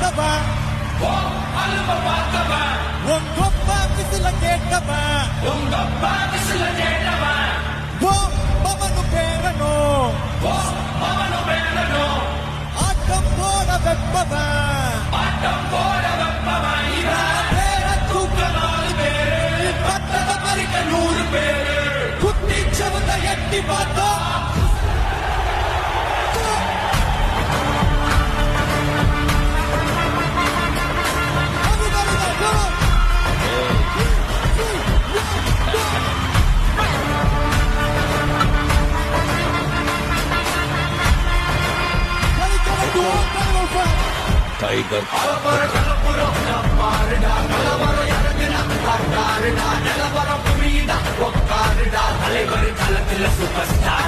பார்த்தவன் உங்க அப்பா விசில கேட்டவன் ஓ பவனு பேரனோ ஆட்டம் போட வெப்பவன் பேர தூக்க 4 பேரு பத்தத மறிக்க 100 பேரு குத்தி செவந்த எட்டி பார்த்தோம் டைகர் தலைவர் களத்துல சூப்பர் ஸ்டார்